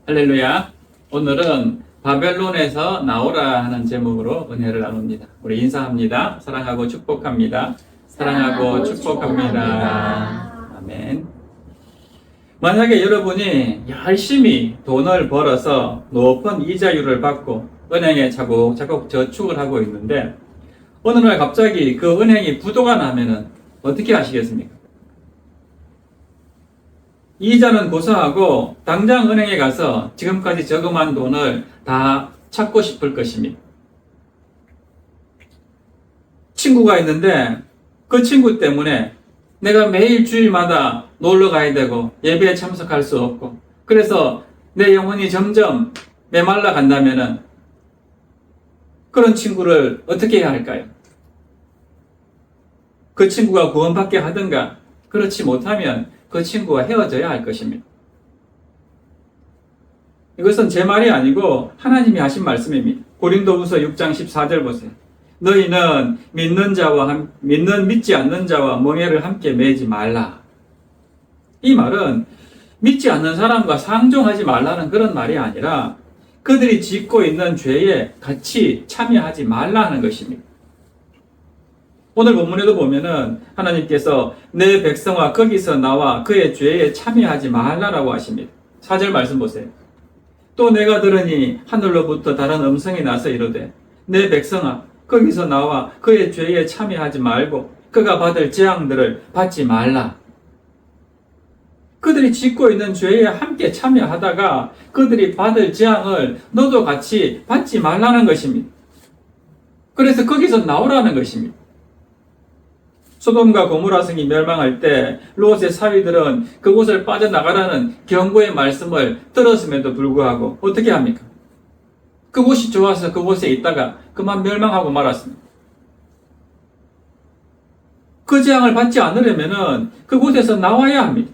할렐루야. 오늘은 바벨론에서 나오라 하는 제목으로 은혜를 나눕니다. 우리 인사합니다. 사랑하고 축복합니다. 사랑하고 축복합니다. 아멘. 만약에 여러분이 열심히 돈을 벌어서 높은 이자율을 받고 은행에 차곡차곡 저축을 하고 있는데 어느 날 갑자기 그 은행이 부도가 나면은 어떻게 하시겠습니까? 이자는 고사하고 당장 은행에 가서 지금까지 저금한 돈을 다 찾고 싶을 것입니다. 친구가 있는데 그 친구 때문에 내가 매일 주일마다 놀러 가야 되고 예배에 참석할 수 없고 그래서 내 영혼이 점점 메말라 간다면은 그런 친구를 어떻게 해야 할까요? 그 친구가 구원받게 하든가 그렇지 못하면 그 친구와 헤어져야 할 것입니다. 이것은 제 말이 아니고 하나님이 하신 말씀입니다. 고린도후서 6장 14절 보세요. 너희는 믿지 않는 자와 멍에를 함께 매지 말라. 이 말은 믿지 않는 사람과 상종하지 말라는 그런 말이 아니라 그들이 짓고 있는 죄에 같이 참여하지 말라는 것입니다. 오늘 본문에도 보면은 하나님께서 내 백성아 거기서 나와 그의 죄에 참여하지 말라라고 하십니다. 4절 말씀 보세요. 또 내가 들으니 하늘로부터 다른 음성이 나서 이르되 내 백성아 거기서 나와 그의 죄에 참여하지 말고 그가 받을 재앙들을 받지 말라. 그들이 짓고 있는 죄에 함께 참여하다가 그들이 받을 재앙을 너도 같이 받지 말라는 것입니다. 그래서 거기서 나오라는 것입니다. 소돔과 고모라 성이 멸망할 때 롯의 사위들은 그곳을 빠져나가라는 경고의 말씀을 들었음에도 불구하고 어떻게 합니까? 그곳이 좋아서 그곳에 있다가 그만 멸망하고 말았습니다. 그 재앙을 받지 않으려면 그곳에서 나와야 합니다.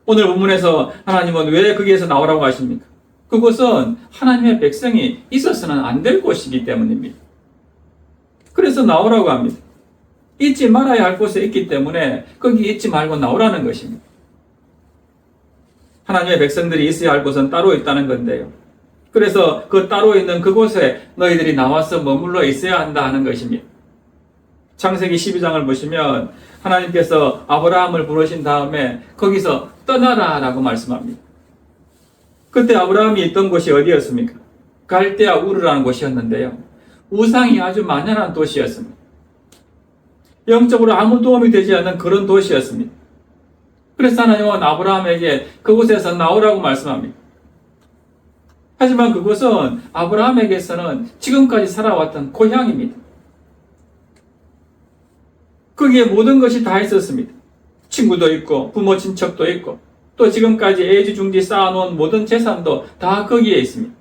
오늘 본문에서 하나님은 왜 거기에서 나오라고 하십니까? 그곳은 하나님의 백성이 있어서는 안 될 곳이기 때문입니다. 그래서 나오라고 합니다. 잊지 말아야 할 곳에 있기 때문에 거기 잊지 말고 나오라는 것입니다. 하나님의 백성들이 있어야 할 곳은 따로 있다는 건데요. 그래서 그 따로 있는 그곳에 너희들이 나와서 머물러 있어야 한다 하는 것입니다. 창세기 12장을 보시면 하나님께서 아브라함을 부르신 다음에 거기서 떠나라 라고 말씀합니다. 그때 아브라함이 있던 곳이 어디였습니까? 갈대아 우르라는 곳이었는데요. 우상이 아주 만연한 도시였습니다. 영적으로 아무 도움이 되지 않는 그런 도시였습니다. 그래서 하나님은 아브라함에게 그곳에서 나오라고 말씀합니다. 하지만 그곳은 아브라함에게서는 지금까지 살아왔던 고향입니다. 거기에 모든 것이 다 있었습니다. 친구도 있고 부모 친척도 있고 또 지금까지 애지중지 쌓아놓은 모든 재산도 다 거기에 있습니다.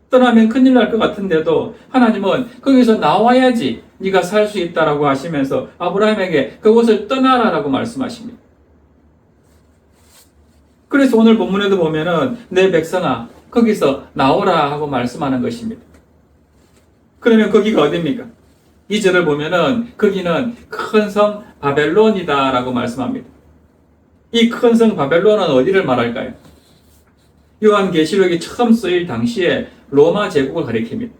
떠나면 큰일 날 것 같은데도 하나님은 거기서 나와야지 네가 살 수 있다라고 하시면서 아브라함에게 그곳을 떠나라라고 말씀하십니다. 그래서 오늘 본문에도 보면은 내 백성아 거기서 나오라 하고 말씀하는 것입니다. 그러면 거기가 어디입니까? 2절을 보면은 거기는 큰 성 바벨론이다 라고 말씀합니다. 이 큰 성 바벨론은 어디를 말할까요? 요한계시록이 처음 쓰일 당시에 로마 제국을 가리킵니다.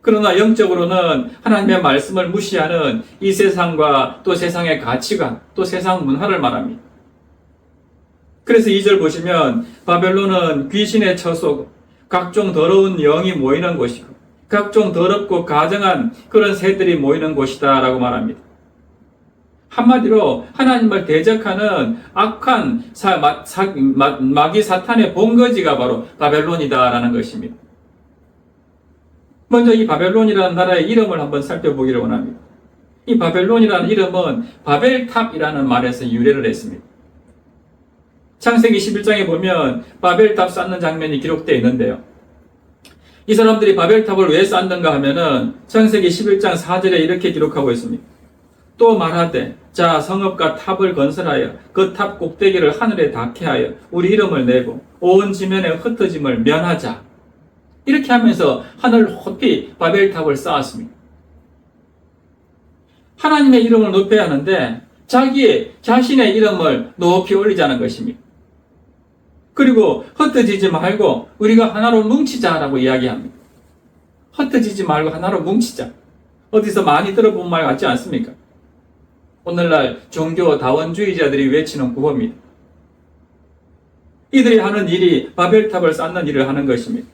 그러나 영적으로는 하나님의 말씀을 무시하는 이 세상과 또 세상의 가치관, 또 세상 문화를 말합니다. 그래서 2절 보시면 바벨론은 귀신의 처소고 각종 더러운 영이 모이는 곳이고 각종 더럽고 가증한 그런 새들이 모이는 곳이다 라고 말합니다. 한마디로 하나님을 대적하는 악한 마귀 사탄의 본거지가 바로 바벨론이다라는 것입니다. 먼저 이 바벨론이라는 나라의 이름을 한번 살펴보기를 원합니다. 이 바벨론이라는 이름은 바벨탑이라는 말에서 유래를 했습니다. 창세기 11장에 보면 바벨탑 쌓는 장면이 기록되어 있는데요. 이 사람들이 바벨탑을 왜 쌓는가 하면은 창세기 11장 4절에 이렇게 기록하고 있습니다. 또 말하되 자 성읍과 탑을 건설하여 그 탑 꼭대기를 하늘에 닿게 하여 우리 이름을 내고 온 지면에 흩어짐을 면하자. 이렇게 하면서 하늘 높이 바벨탑을 쌓았습니다. 하나님의 이름을 높여야 하는데 자신의 이름을 높이 올리자는 것입니다. 그리고 흩어지지 말고 우리가 하나로 뭉치자라고 이야기합니다. 흩어지지 말고 하나로 뭉치자. 어디서 많이 들어본 말 같지 않습니까? 오늘날 종교다원주의자들이 외치는 구호입니다. 이들이 하는 일이 바벨탑을 쌓는 일을 하는 것입니다.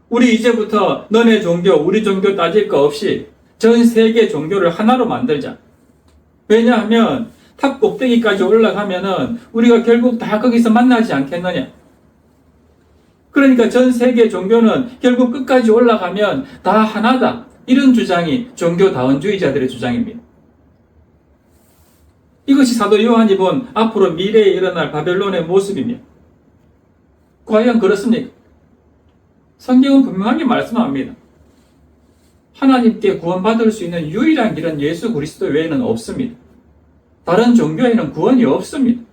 우리 이제부터 너네 종교, 우리 종교 따질 거 없이 전 세계 종교를 하나로 만들자. 왜냐하면 탑 꼭대기까지 올라가면은 우리가 결국 다 거기서 만나지 않겠느냐. 그러니까 전 세계 종교는 결국 끝까지 올라가면 다 하나다. 이런 주장이 종교다원주의자들의 주장입니다. 이것이 사도 요한이 본 앞으로 미래에 일어날 바벨론의 모습이며 과연 그렇습니까? 성경은 분명하게 말씀합니다. 하나님께 구원받을 수 있는 유일한 길은 예수 그리스도 외에는 없습니다. 다른 종교에는 구원이 없습니다.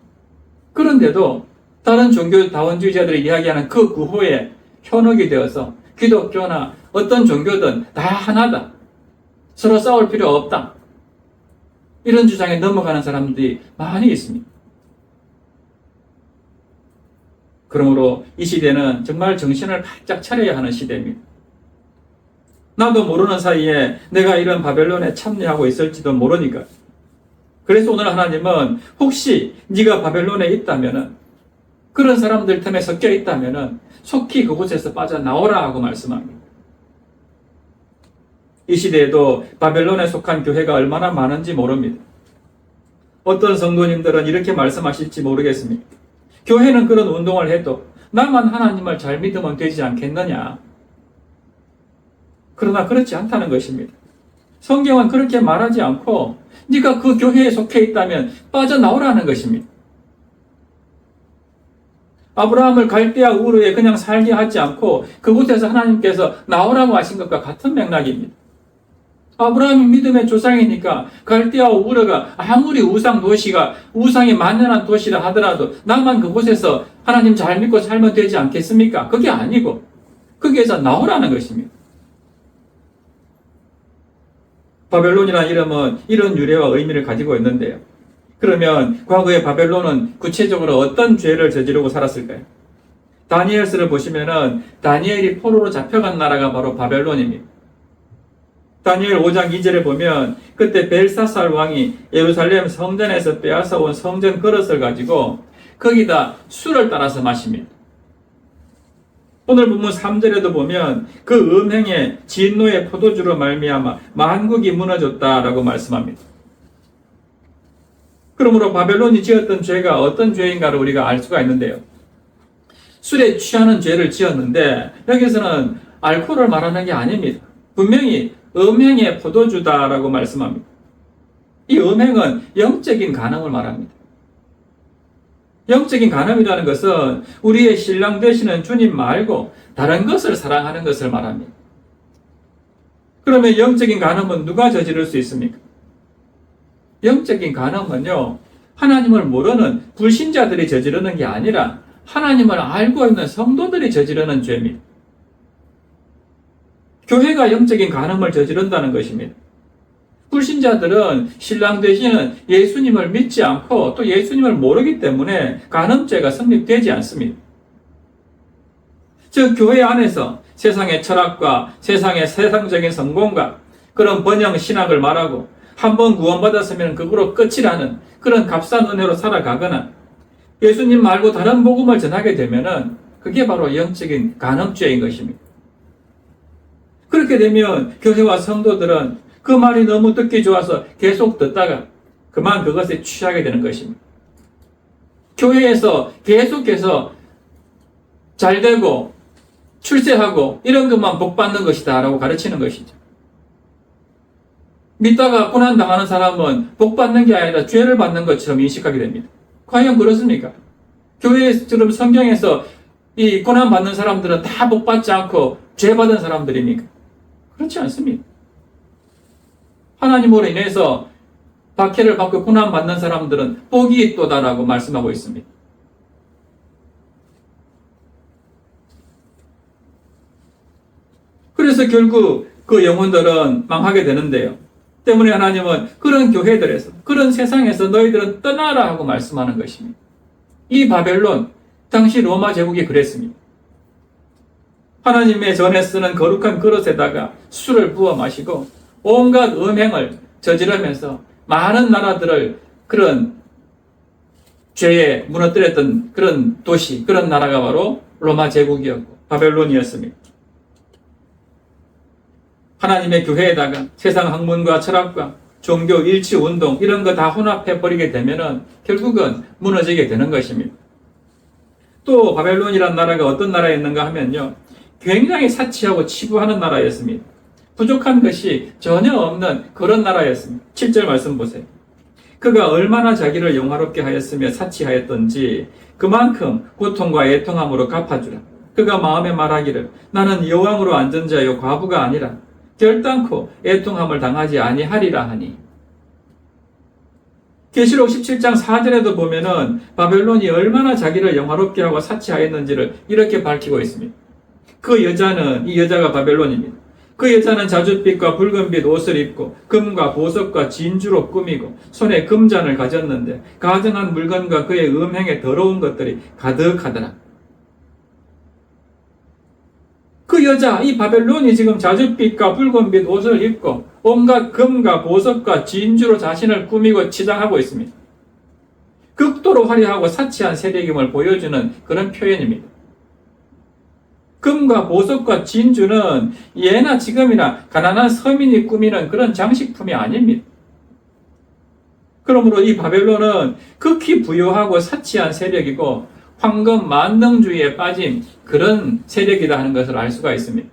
그런데도 다른 종교다원주의자들이 이야기하는 그 구호에 현혹이 되어서 기독교나 어떤 종교든 다 하나다. 서로 싸울 필요 없다. 이런 주장에 넘어가는 사람들이 많이 있습니다. 그러므로 이 시대는 정말 정신을 바짝 차려야 하는 시대입니다. 나도 모르는 사이에 내가 이런 바벨론에 참여하고 있을지도 모르니까. 그래서 오늘 하나님은 혹시 네가 바벨론에 있다면은, 그런 사람들 틈에 섞여 있다면은 속히 그곳에서 빠져나오라 하고 말씀합니다. 이 시대에도 바벨론에 속한 교회가 얼마나 많은지 모릅니다. 어떤 성도님들은 이렇게 말씀하실지 모르겠습니다. 교회는 그런 운동을 해도 나만 하나님을 잘 믿으면 되지 않겠느냐. 그러나 그렇지 않다는 것입니다. 성경은 그렇게 말하지 않고 네가 그 교회에 속해 있다면 빠져나오라는 것입니다. 아브라함을 갈대아 우르에 그냥 살게 하지 않고 그곳에서 하나님께서 나오라고 하신 것과 같은 맥락입니다. 아브라함이 믿음의 조상이니까 갈대아 우르가 아무리 우상 도시가 우상이 만연한 도시라 하더라도 나만 그곳에서 하나님 잘 믿고 살면 되지 않겠습니까? 그게 아니고 거기에서 나오라는 것입니다. 바벨론이라는 이름은 이런 유래와 의미를 가지고 있는데요. 그러면 과거의 바벨론은 구체적으로 어떤 죄를 저지르고 살았을까요? 다니엘서를 보시면은 다니엘이 포로로 잡혀간 나라가 바로 바벨론입니다. 다니엘 5장 2절에 보면 그때 벨사살 왕이 예루살렘 성전에서 빼앗아온 성전 그릇을 가지고 거기다 술을 따라서 마십니다. 오늘 본문 3절에도 보면 그 음행에 진노의 포도주로 말미암아 만국이 무너졌다라고 말씀합니다. 그러므로 바벨론이 지었던 죄가 어떤 죄인가를 우리가 알 수가 있는데요. 술에 취하는 죄를 지었는데 여기서는 알코올을 말하는 게 아닙니다. 분명히 음행의 포도주다라고 말씀합니다. 이 음행은 영적인 간음을 말합니다. 영적인 간음이라는 것은 우리의 신랑 되시는 주님 말고 다른 것을 사랑하는 것을 말합니다. 그러면 영적인 간음은 누가 저지를 수 있습니까? 영적인 간음은요, 하나님을 모르는 불신자들이 저지르는 게 아니라 하나님을 알고 있는 성도들이 저지르는 죄입니다. 교회가 영적인 간음을 저지른다는 것입니다. 불신자들은 신랑 되시는 예수님을 믿지 않고 또 예수님을 모르기 때문에 간음죄가 성립되지 않습니다. 즉 교회 안에서 세상의 철학과 세상의 세상적인 성공과 그런 번영 신학을 말하고 한번 구원받았으면 그거로 끝이라는 그런 값싼 은혜로 살아가거나 예수님 말고 다른 복음을 전하게 되면은 그게 바로 영적인 간음죄인 것입니다. 그렇게 되면 교회와 성도들은 그 말이 너무 듣기 좋아서 계속 듣다가 그만 그것에 취하게 되는 것입니다. 교회에서 계속해서 잘되고 출세하고 이런 것만 복받는 것이다 라고 가르치는 것이죠. 믿다가 고난당하는 사람은 복받는 게 아니라 죄를 받는 것처럼 인식하게 됩니다. 과연 그렇습니까? 교회처럼 성경에서 이 고난받는 사람들은 다 복받지 않고 죄받은 사람들입니까? 그렇지 않습니다. 하나님으로 인해서 박해를 받고 고난받는 사람들은 복이 있도다라고 말씀하고 있습니다. 그래서 결국 그 영혼들은 망하게 되는데요. 때문에 하나님은 그런 교회들에서, 그런 세상에서 너희들은 떠나라 하고 말씀하는 것입니다. 이 바벨론, 당시 로마 제국이 그랬습니다. 하나님의 전에 쓰는 거룩한 그릇에다가 술을 부어 마시고 온갖 음행을 저지르면서 많은 나라들을 그런 죄에 무너뜨렸던 그런 도시, 그런 나라가 바로 로마 제국이었고 바벨론이었습니다. 하나님의 교회에다가 세상 학문과 철학과 종교 일치 운동 이런 거 다 혼합해 버리게 되면은 결국은 무너지게 되는 것입니다. 또 바벨론이란 나라가 어떤 나라였는가 하면요, 굉장히 사치하고 치부하는 나라였습니다. 부족한 것이 전혀 없는 그런 나라였습니다. 7절 말씀 보세요. 그가 얼마나 자기를 영화롭게 하였으며 사치하였던지 그만큼 고통과 애통함으로 갚아주라. 그가 마음에 말하기를 나는 여왕으로 앉은 자요 과부가 아니라 결단코 애통함을 당하지 아니하리라 하니. 계시록 17장 4절에도 보면은 바벨론이 얼마나 자기를 영화롭게 하고 사치하였는지를 이렇게 밝히고 있습니다. 그 여자는, 이 여자가 바벨론입니다. 그 여자는 자줏빛과 붉은빛 옷을 입고 금과 보석과 진주로 꾸미고 손에 금잔을 가졌는데 가증한 물건과 그의 음행에 더러운 것들이 가득하더라. 그 여자, 이 바벨론이 지금 자줏빛과 붉은빛 옷을 입고 온갖 금과 보석과 진주로 자신을 꾸미고 치장하고 있습니다. 극도로 화려하고 사치한 세력임을 보여주는 그런 표현입니다. 금과 보석과 진주는 예나 지금이나 가난한 서민이 꾸미는 그런 장식품이 아닙니다. 그러므로 이 바벨론은 극히 부유하고 사치한 세력이고 황금 만능주의에 빠진 그런 세력이다 하는 것을 알 수가 있습니다.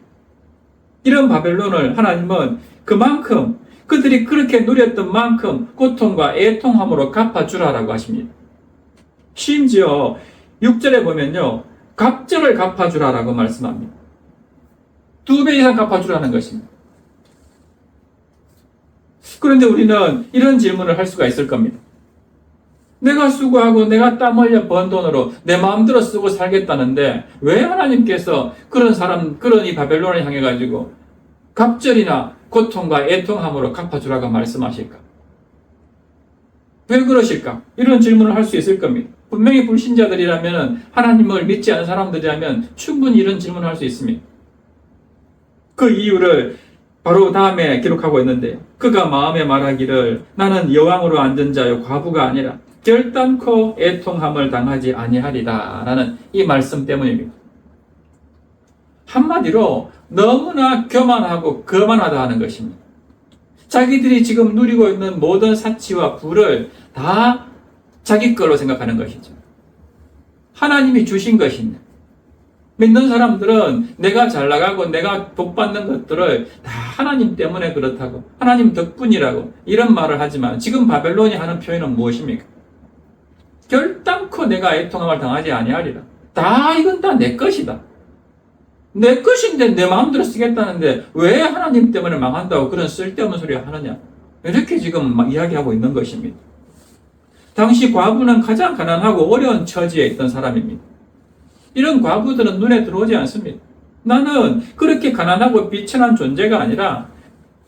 이런 바벨론을 하나님은 그만큼 그들이 그렇게 누렸던 만큼 고통과 애통함으로 갚아주라라고 하십니다. 심지어 6절에 보면요, 갑절을 갚아주라라고 말씀합니다. 2배 이상 갚아주라는 것입니다. 그런데 우리는 이런 질문을 할 수가 있을 겁니다. 내가 수고하고 내가 땀 흘려 번 돈으로 내 마음대로 쓰고 살겠다는데 왜 하나님께서 그런 이 바벨론을 향해 가지고 갑절이나 고통과 애통함으로 갚아주라고 말씀하실까? 왜 그러실까? 이런 질문을 할 수 있을 겁니다. 분명히 불신자들이라면, 하나님을 믿지 않은 사람들이라면 충분히 이런 질문을 할 수 있습니다. 그 이유를 바로 다음에 기록하고 있는데요. 그가 마음에 말하기를 나는 여왕으로 앉은 자요 과부가 아니라 결단코 애통함을 당하지 아니하리라 라는 이 말씀 때문입니다. 한마디로 너무나 교만하고 거만하다 하는 것입니다. 자기들이 지금 누리고 있는 모든 사치와 부를 다 자기 걸로 생각하는 것이죠. 하나님이 주신 것인데, 믿는 사람들은 내가 잘 나가고 내가 복받는 것들을 다 하나님 때문에 그렇다고, 하나님 덕분이라고 이런 말을 하지만 지금 바벨론이 하는 표현은 무엇입니까? 결단코 내가 애통함을 당하지 아니하리라. 이건 다 내 것이다. 내 것인데 내 마음대로 쓰겠다는데 왜 하나님 때문에 망한다고 그런 쓸데없는 소리 하느냐. 이렇게 지금 이야기하고 있는 것입니다. 당시 과부는 가장 가난하고 어려운 처지에 있던 사람입니다. 이런 과부들은 눈에 들어오지 않습니다. 나는 그렇게 가난하고 비천한 존재가 아니라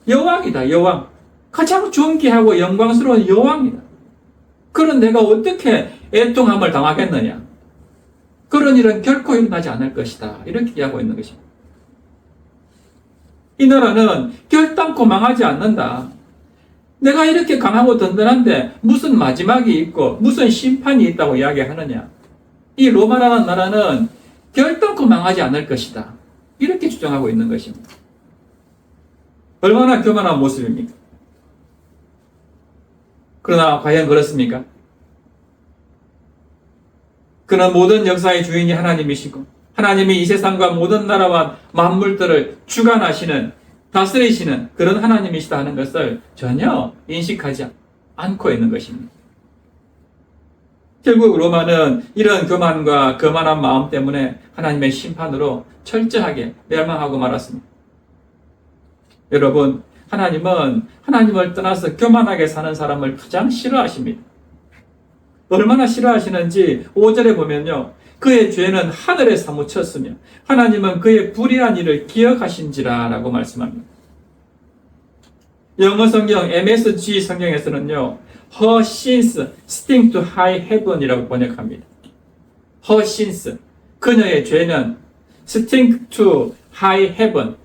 여왕이다, 여왕. 가장 존귀하고 영광스러운 여왕이다. 그런 내가 어떻게 애통함을 당하겠느냐. 그런 일은 결코 일어나지 않을 것이다. 이렇게 얘기하고 있는 것입니다. 이 나라는 결단코 망하지 않는다. 내가 이렇게 강하고 든든한데 무슨 마지막이 있고 무슨 심판이 있다고 이야기하느냐. 이 로마라는 나라는 결단코 망하지 않을 것이다. 이렇게 주장하고 있는 것입니다. 얼마나 교만한 모습입니까? 그러나 과연 그렇습니까? 그는 모든 역사의 주인이 하나님이시고 하나님이 이 세상과 모든 나라와 만물들을 주관하시는, 다스리시는 그런 하나님이시다 하는 것을 전혀 인식하지 않고 있는 것입니다. 결국 로마는 이런 교만과 거만한 마음 때문에 하나님의 심판으로 철저하게 멸망하고 말았습니다. 여러분, 하나님은 하나님을 떠나서 교만하게 사는 사람을 가장 싫어하십니다. 얼마나 싫어하시는지 5절에 보면요. 그의 죄는 하늘에 사무쳤으며 하나님은 그의 불의한 일을 기억하신지라 라고 말씀합니다. 영어 성경 MSG 성경에서는요, her sins stink to high heaven이라고 번역합니다. her sins, 그녀의 죄는 stink to high heaven,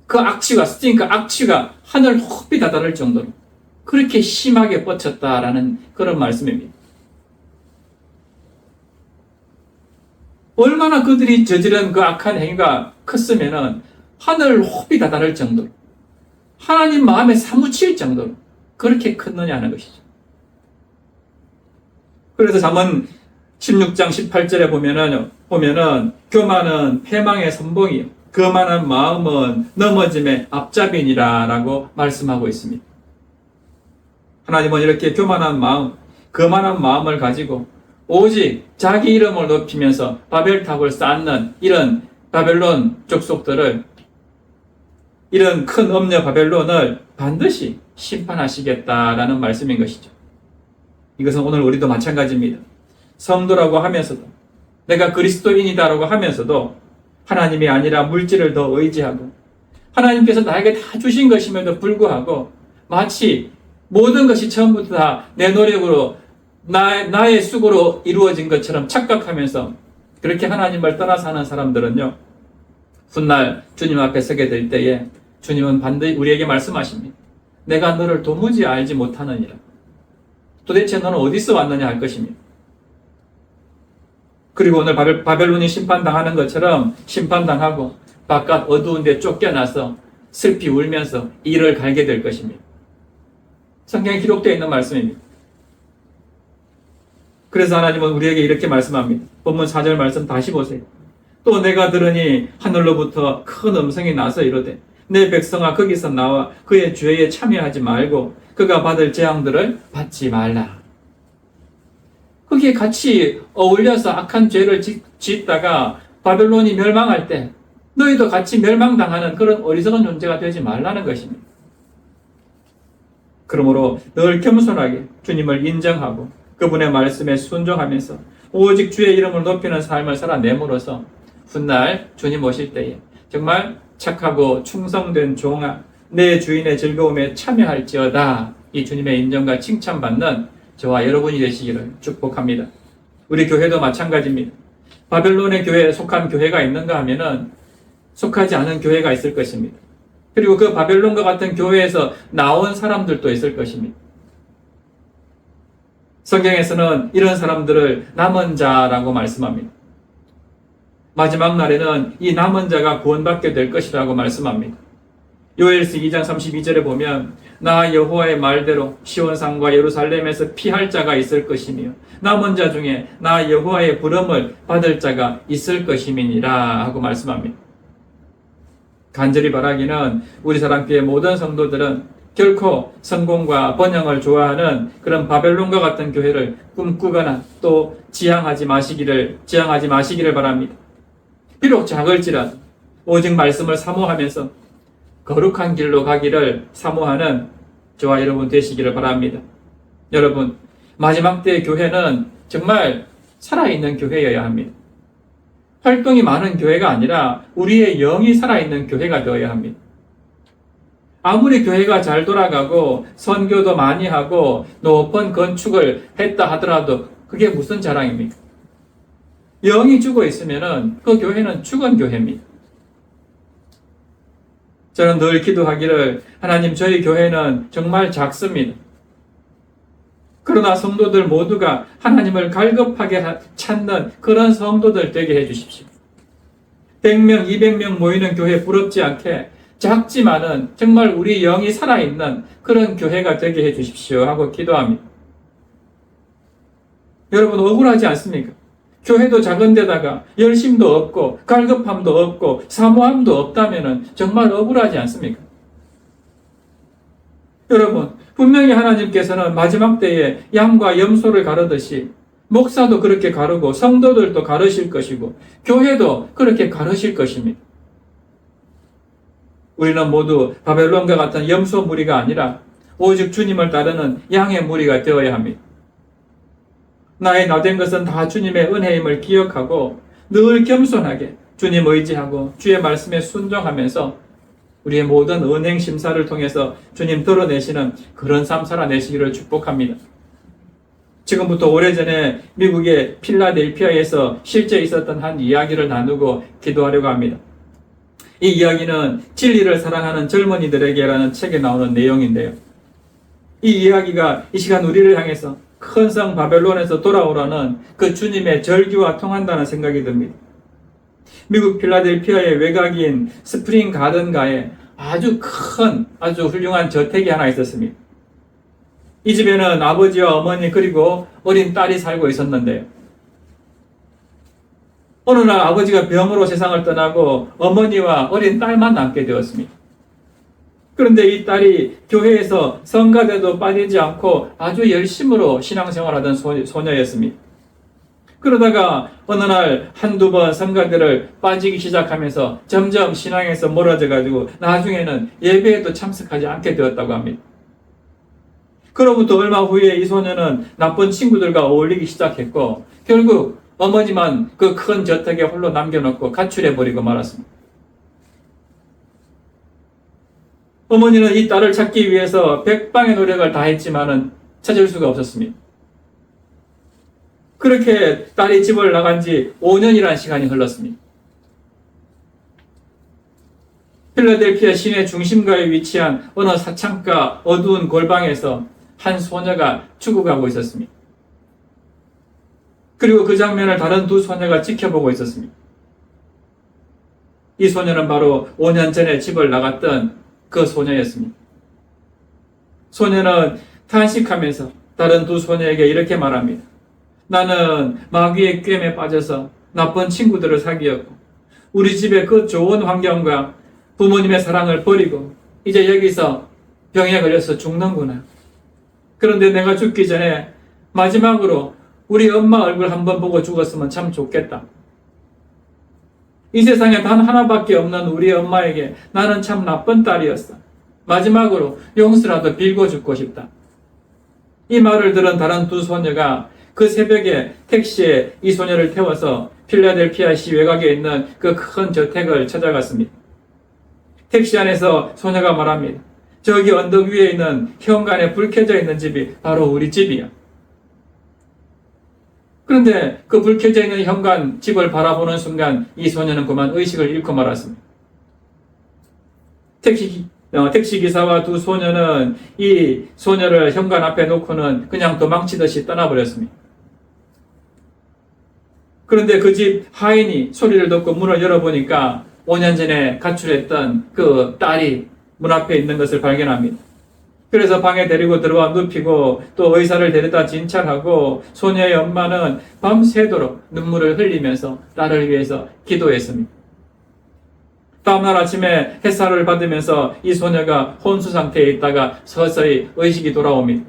그 악취가, stink, 악취가 하늘 높이 다다를 정도로 그렇게 심하게 뻗쳤다라는 그런 말씀입니다. 얼마나 그들이 저지른 그 악한 행위가 컸으면은 하늘 높이 다다를 정도로, 하나님 마음에 사무칠 정도로 그렇게 컸느냐는 것이죠. 그래서 잠언 16장 18절에 보면은 교만은 패망의 선봉이요, 거만한 마음은 넘어짐의 앞잡이니라 라고 말씀하고 있습니다. 하나님은 이렇게 교만한 마음, 거만한 마음을 가지고 오직 자기 이름을 높이면서 바벨탑을 쌓는 이런 바벨론 족속들을, 이런 큰 엄녀 바벨론을 반드시 심판하시겠다라는 말씀인 것이죠. 이것은 오늘 우리도 마찬가지입니다. 성도라고 하면서도, 내가 그리스도인이다라고 하면서도 하나님이 아니라 물질을 더 의지하고 하나님께서 나에게 다 주신 것임에도 불구하고 마치 모든 것이 처음부터 다 내 노력으로 나의 수고로 이루어진 것처럼 착각하면서 그렇게 하나님을 떠나 사는 사람들은요, 훗날 주님 앞에 서게 될 때에 주님은 반드시 우리에게 말씀하십니다. 내가 너를 도무지 알지 못하느니라. 도대체 너는 어디서 왔느냐 할 것입니다. 그리고 오늘 바벨론이 심판당하는 것처럼 심판당하고 바깥 어두운 데 쫓겨나서 슬피 울면서 이를 갈게 될 것입니다. 성경에 기록되어 있는 말씀입니다. 그래서 하나님은 우리에게 이렇게 말씀합니다. 본문 4절 말씀 다시 보세요. 또 내가 들으니 하늘로부터 큰 음성이 나서 이르되 내 백성아 거기서 나와 그의 죄에 참여하지 말고 그가 받을 재앙들을 받지 말라. 거기에 같이 어울려서 악한 죄를 짓다가 바벨론이 멸망할 때 너희도 같이 멸망당하는 그런 어리석은 존재가 되지 말라는 것입니다. 그러므로 늘 겸손하게 주님을 인정하고 그분의 말씀에 순종하면서 오직 주의 이름을 높이는 삶을 살아내므로써 훗날 주님 오실 때에 정말 착하고 충성된 종아 내 주인의 즐거움에 참여할지어다, 이 주님의 인정과 칭찬받는 저와 여러분이 되시기를 축복합니다. 우리 교회도 마찬가지입니다. 바벨론의 교회에 속한 교회가 있는가 하면은 속하지 않은 교회가 있을 것입니다. 그리고 그 바벨론과 같은 교회에서 나온 사람들도 있을 것입니다. 성경에서는 이런 사람들을 남은 자라고 말씀합니다. 마지막 날에는 이 남은 자가 구원받게 될 것이라고 말씀합니다. 요엘서 2장 32절에 보면 나 여호와의 말대로 시온산과 예루살렘에서 피할 자가 있을 것이며 남은 자 중에 나 여호와의 부름을 받을 자가 있을 것임이니라 하고 말씀합니다. 간절히 바라기는 우리 사랑교회 모든 성도들은 결코 성공과 번영을 좋아하는 그런 바벨론과 같은 교회를 꿈꾸거나 또 지향하지 마시기를 바랍니다. 비록 작을지라도 오직 말씀을 사모하면서 거룩한 길로 가기를 사모하는 저와 여러분 되시기를 바랍니다. 여러분, 마지막 때의 교회는 정말 살아있는 교회여야 합니다. 활동이 많은 교회가 아니라 우리의 영이 살아있는 교회가 되어야 합니다. 아무리 교회가 잘 돌아가고 선교도 많이 하고 높은 건축을 했다 하더라도 그게 무슨 자랑입니까? 영이 죽어 있으면 그 교회는 죽은 교회입니다. 저는 늘 기도하기를 하나님, 저희 교회는 정말 작습니다. 그러나 성도들 모두가 하나님을 갈급하게 찾는 그런 성도들 되게 해주십시오. 100명, 200명 모이는 교회 부럽지 않게 작지만은 정말 우리 영이 살아있는 그런 교회가 되게 해주십시오 하고 기도합니다. 여러분, 억울하지 않습니까? 교회도 작은 데다가 열심도 없고 갈급함도 없고 사모함도 없다면 정말 억울하지 않습니까? 여러분, 분명히 하나님께서는 마지막 때에 양과 염소를 가르듯이 목사도 그렇게 가르고 성도들도 가르실 것이고 교회도 그렇게 가르실 것입니다. 우리는 모두 바벨론과 같은 염소 무리가 아니라 오직 주님을 따르는 양의 무리가 되어야 합니다. 나의 나된 것은 다 주님의 은혜임을 기억하고 늘 겸손하게 주님 의지하고 주의 말씀에 순종하면서 우리의 모든 은행 심사를 통해서 주님 드러내시는 그런 삶 살아내시기를 축복합니다. 지금부터 오래전에 미국의 필라델피아에서 실제 있었던 한 이야기를 나누고 기도하려고 합니다. 이 이야기는 진리를 사랑하는 젊은이들에게라는 책에 나오는 내용인데요. 이 이야기가 이 시간 우리를 향해서 큰 성 바벨론에서 돌아오라는 그 주님의 절기와 통한다는 생각이 듭니다. 미국 필라델피아의 외곽인 스프링 가든가에 아주 큰, 아주 훌륭한 저택이 하나 있었습니다. 이 집에는 아버지와 어머니 그리고 어린 딸이 살고 있었는데요. 어느 날 아버지가 병으로 세상을 떠나고 어머니와 어린 딸만 남게 되었습니다. 그런데 이 딸이 교회에서 성가대도 빠지지 않고 아주 열심으로 신앙생활하던 소녀였습니다. 그러다가 어느 날 한두 번 성가대를 빠지기 시작하면서 점점 신앙에서 멀어져 가지고 나중에는 예배에도 참석하지 않게 되었다고 합니다. 그로부터 얼마 후에 이 소녀는 나쁜 친구들과 어울리기 시작했고 결국 어머니만 그 큰 저택에 홀로 남겨놓고 가출해버리고 말았습니다. 어머니는 이 딸을 찾기 위해서 백방의 노력을 다했지만은 찾을 수가 없었습니다. 그렇게 딸이 집을 나간 지 5년이라는 시간이 흘렀습니다. 필라델피아 시내 중심가에 위치한 어느 사창가 어두운 골방에서 한 소녀가 죽어가고 있었습니다. 그리고 그 장면을 다른 두 소녀가 지켜보고 있었습니다. 이 소녀는 바로 5년 전에 집을 나갔던 그 소녀였습니다. 소녀는 탄식하면서 다른 두 소녀에게 이렇게 말합니다. 나는 마귀의 꿰매 빠져서 나쁜 친구들을 사귀었고 우리 집의 그 좋은 환경과 부모님의 사랑을 버리고 이제 여기서 병에 걸려서 죽는구나. 그런데 내가 죽기 전에 마지막으로 우리 엄마 얼굴 한번 보고 죽었으면 참 좋겠다. 이 세상에 단 하나밖에 없는 우리 엄마에게 나는 참 나쁜 딸이었어. 마지막으로 용서라도 빌고 죽고 싶다. 이 말을 들은 다른 두 소녀가 그 새벽에 택시에 이 소녀를 태워서 필라델피아시 외곽에 있는 그 큰 저택을 찾아갔습니다. 택시 안에서 소녀가 말합니다. 저기 언덕 위에 있는 현관에 불 켜져 있는 집이 바로 우리 집이야. 그런데 그 불 켜져 있는 현관 집을 바라보는 순간 이 소녀는 그만 의식을 잃고 말았습니다. 택시기사와 두 소녀는 이 소녀를 현관 앞에 놓고는 그냥 도망치듯이 떠나버렸습니다. 그런데 그 집 하인이 소리를 듣고 문을 열어보니까 5년 전에 가출했던 그 딸이 문 앞에 있는 것을 발견합니다. 그래서 방에 데리고 들어와 눕히고 또 의사를 데려다 진찰하고 소녀의 엄마는 밤새도록 눈물을 흘리면서 딸을 위해서 기도했습니다. 다음날 아침에 햇살을 받으면서 이 소녀가 혼수 상태에 있다가 서서히 의식이 돌아옵니다.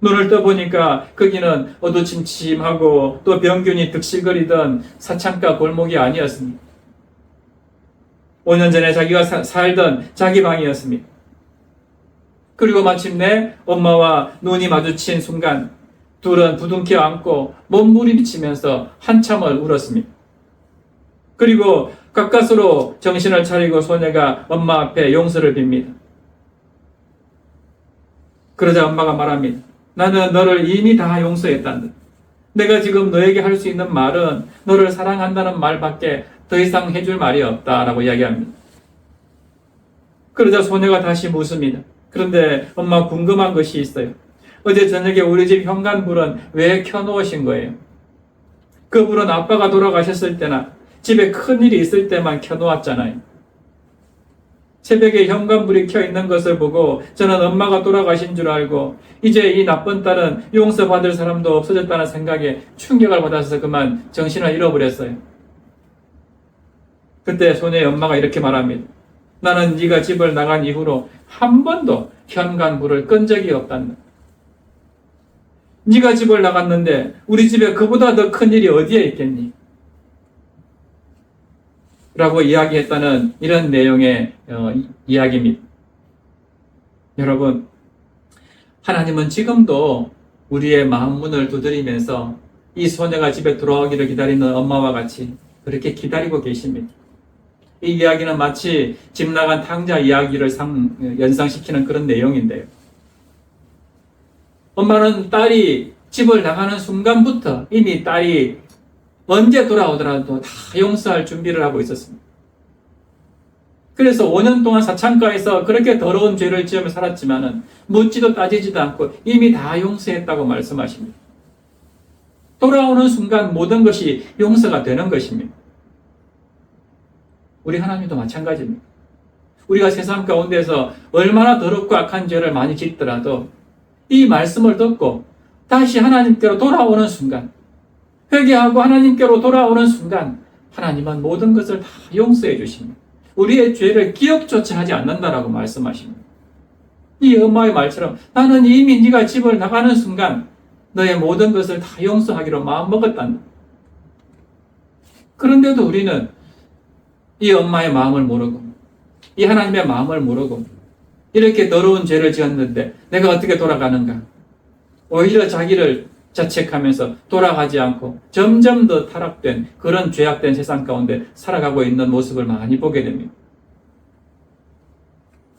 눈을 떠보니까 거기는 어두침침하고 또 병균이 득실거리던 사창가 골목이 아니었습니다. 5년 전에 자기가 살던 자기 방이었습니다. 그리고 마침내 엄마와 눈이 마주친 순간 둘은 부둥켜 안고 몸부림치면서 한참을 울었습니다. 그리고 가까스로 정신을 차리고 소녀가 엄마 앞에 용서를 빕니다. 그러자 엄마가 말합니다. 나는 너를 이미 다 용서했단다. 내가 지금 너에게 할 수 있는 말은 너를 사랑한다는 말밖에 더 이상 해줄 말이 없다라고 이야기합니다. 그러자 소녀가 다시 묻습니다. 그런데 엄마 궁금한 것이 있어요. 어제 저녁에 우리 집 현관불은 왜 켜놓으신 거예요? 그 불은 아빠가 돌아가셨을 때나 집에 큰일이 있을 때만 켜놓았잖아요. 새벽에 현관불이 켜 있는 것을 보고 저는 엄마가 돌아가신 줄 알고 이제 이 나쁜 딸은 용서받을 사람도 없어졌다는 생각에 충격을 받아서 그만 정신을 잃어버렸어요. 그때 소녀의 엄마가 이렇게 말합니다. 나는 네가 집을 나간 이후로 한 번도 현관불을 끈 적이 없단다. 네가 집을 나갔는데 우리 집에 그보다 더 큰 일이 어디에 있겠니? 라고 이야기했다는 이런 내용의 이야기입니다. 여러분, 하나님은 지금도 우리의 마음 문을 두드리면서 이 소녀가 집에 돌아오기를 기다리는 엄마와 같이 그렇게 기다리고 계십니다. 이 이야기는 마치 집 나간 탕자 이야기를 연상시키는 그런 내용인데요. 엄마는 딸이 집을 나가는 순간부터 이미 딸이 언제 돌아오더라도 다 용서할 준비를 하고 있었습니다. 그래서 5년 동안 사창가에서 그렇게 더러운 죄를 지으며 살았지만은 묻지도 따지지도 않고 이미 다 용서했다고 말씀하십니다. 돌아오는 순간 모든 것이 용서가 되는 것입니다. 우리 하나님도 마찬가지입니다. 우리가 세상 가운데서 얼마나 더럽고 악한 죄를 많이 짓더라도 이 말씀을 듣고 다시 하나님께로 돌아오는 순간, 회개하고 하나님께로 돌아오는 순간 하나님은 모든 것을 다 용서해 주십니다. 우리의 죄를 기억조차 하지 않는다라고 말씀하십니다. 이 엄마의 말처럼 나는 이미 네가 집을 나가는 순간 너의 모든 것을 다 용서하기로 마음먹었단다. 그런데도 우리는 이 엄마의 마음을 모르고 이 하나님의 마음을 모르고 이렇게 더러운 죄를 지었는데 내가 어떻게 돌아가는가? 오히려 자기를 자책하면서 돌아가지 않고 점점 더 타락된 그런 죄악된 세상 가운데 살아가고 있는 모습을 많이 보게 됩니다.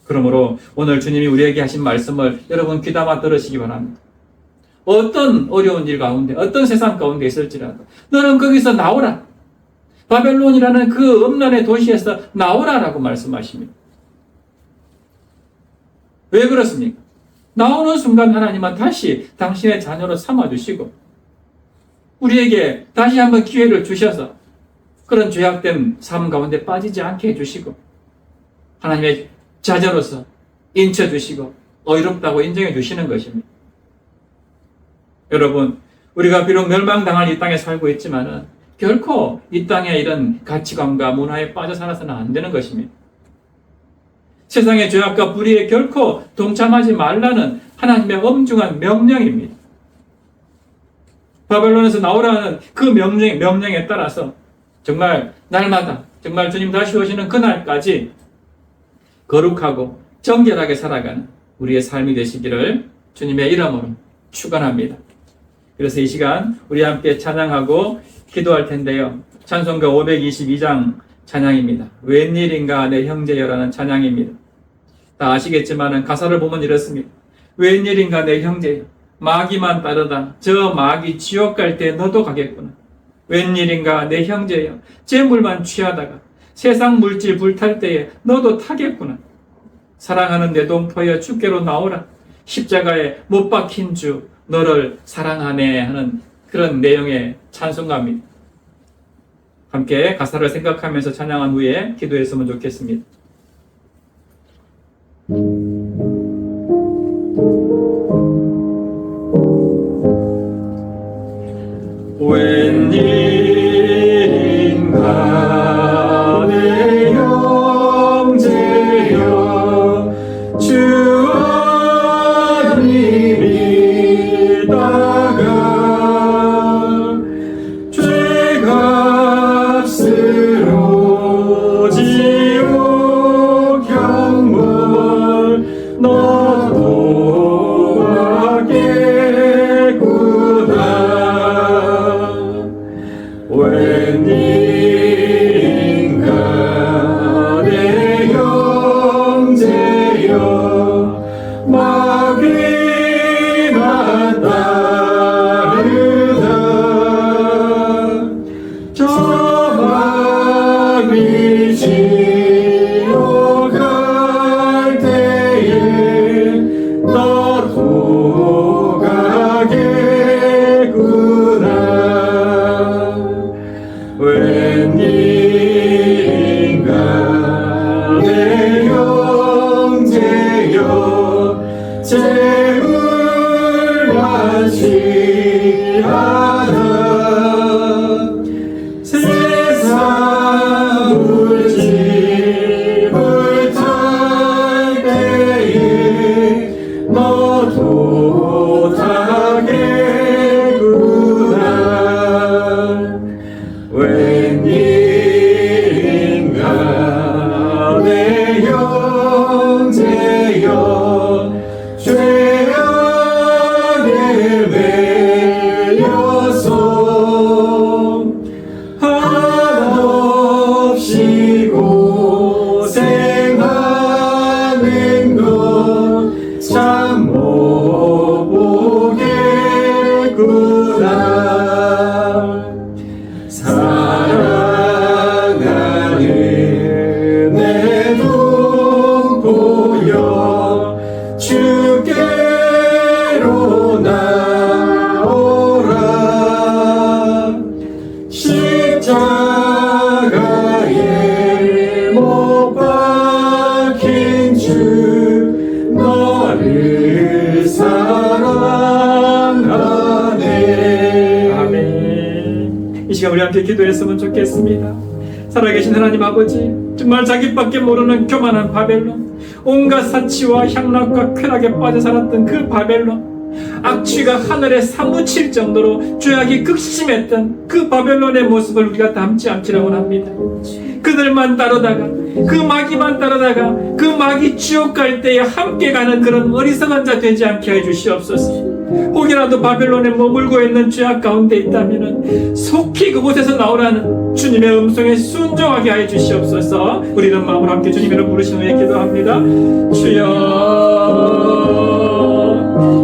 그러므로 오늘 주님이 우리에게 하신 말씀을 여러분 귀담아 들으시기 바랍니다. 어떤 어려운 일 가운데, 어떤 세상 가운데 있을지라도 너는 거기서 나오라. 바벨론이라는 그 음란의 도시에서 나오라라고 말씀하십니다. 왜 그렇습니까? 나오는 순간 하나님은 다시 당신의 자녀로 삼아주시고 우리에게 다시 한번 기회를 주셔서 그런 죄악된 삶 가운데 빠지지 않게 해주시고 하나님의 자녀로서 인쳐주시고 어이롭다고 인정해 주시는 것입니다. 여러분, 우리가 비록 멸망당할 이 땅에 살고 있지만은 결코 이 땅의 이런 가치관과 문화에 빠져 살아서는 안 되는 것입니다. 세상의 죄악과 불의에 결코 동참하지 말라는 하나님의 엄중한 명령입니다. 바벨론에서 나오라는 그 명령에 따라서 정말 날마다 정말 주님 다시 오시는 그날까지 거룩하고 정결하게 살아가는 우리의 삶이 되시기를 주님의 이름으로 축원합니다. 그래서 이 시간 우리 함께 찬양하고 기도할 텐데요. 찬송가 522장 찬양입니다. 웬일인가 내 형제여라는 찬양입니다. 다 아시겠지만 가사를 보면 이렇습니다. 웬일인가 내 형제여 마귀만 따르다 저 마귀 지옥 갈 때 너도 가겠구나. 웬일인가 내 형제여 재물만 취하다가 세상 물질 불탈 때에 너도 타겠구나. 사랑하는 내 동포여 주께로 나오라. 십자가에 못 박힌 주 너를 사랑하네 하는 그런 내용의 찬송가입니다. 함께 가사를 생각하면서 찬양한 후에 기도했으면 좋겠습니다. 웬일인가 내 형제여 주 안을 믿다가 죄값으로 지옥 경물 너도 가겠구나. 웬일인가 내 형제여 마귀만 따르다 저 마귀 지옥 갈 때에 너도 가겠구나. 웬일인가 내 형제여 재물만 취하다 세상 물질 불탈 때에 너도 타겠구나. 웬일인가 내 형제여 죄악 시간 우리 함께 기도했으면 좋겠습니다. 살아계신 하나님 아버지, 정말 자기밖에 모르는 교만한 바벨론, 온갖 사치와 향락과 쾌락에 빠져 살았던 그 바벨론, 악취가 하늘에 사무칠 정도로 죄악이 극심했던 그 바벨론의 모습을 우리가 담지 않기를 원합니다. 그들만 따르다가, 그 마귀만 따르다가 그 마귀 지옥 갈 때에 함께 가는 그런 어리석은 자 되지 않게 해주시옵소서. 혹이라도 바벨론에 머물고 있는 죄악 가운데 있다면 속히 그곳에서 나오라는 주님의 음성에 순종하게 하여 주시옵소서. 우리는 마음을 함께 주님 이름 부르신 후에 기도합니다. 주여,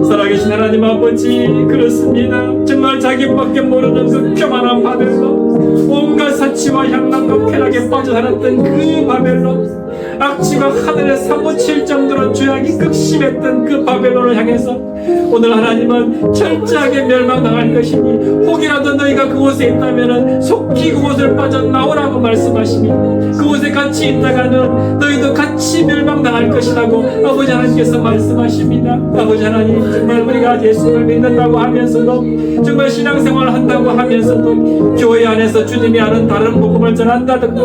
살아계신 하나님 아버지, 그렇습니다. 정말 자기밖에 모르는 그 교만한 바벨론, 온갖 사치와 향락과 쾌락에 빠져 살았던 그 바벨론, 악취가 하늘에 사무칠 정도로 죄악이 극심했던 그 바벨론을 향해서 오늘 하나님은 철저하게 멸망당할 것이니 혹이라도 너희가 그곳에 있다면 속히 그곳을 빠져나오라고 말씀하시니 그곳에 같이 있다가는 너희도 같이 멸망당할 것이라고 아버지 하나님께서 말씀하십니다. 아버지 하나님, 정말 우리가 예수를 믿는다고 하면서도, 정말 신앙생활을 한다고 하면서도 교회 안에서 주님이 하는 다른 복음을 전한다든가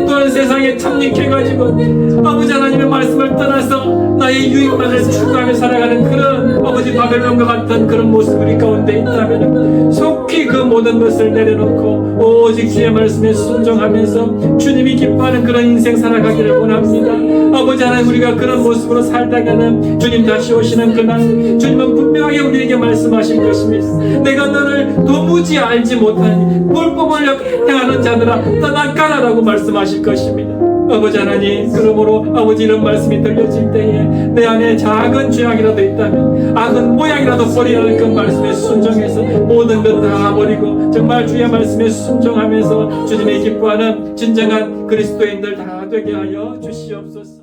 또한 세상에 참닉해가지고 아버지 하나님의 말씀을 떠나서 나의 유익만을 추구하며 살아가는 그런 아버지 바벨론과 같은 그런 모습 우리 가운데 있다면 속히 그 모든 것을 내려놓고 오직 주의 말씀에 순종하면서 주님이 기뻐하는 그런 인생 살아가기를 원합니다. 아버지 하나님, 우리가 그런 모습으로 살다가는 주님 다시 오시는 그날 주님은 분명하게 우리에게 말씀하실 것입니다. 내가 너를 도무지 알지 못하니 불법을 행하는 자들아 떠나가라라고 말씀하실 것입니다. 아버지 하나님, 그러므로 아버지 이런 말씀이 들려질 때에 내 안에 작은 죄악이라도 있다면, 악은 모양이라도 버리라는 그 말씀에 순종해서 모든 것 다 버리고 정말 주의 말씀에 순종하면서 주님의 기뻐하는 진정한 그리스도인들 다 되게 하여 주시옵소서.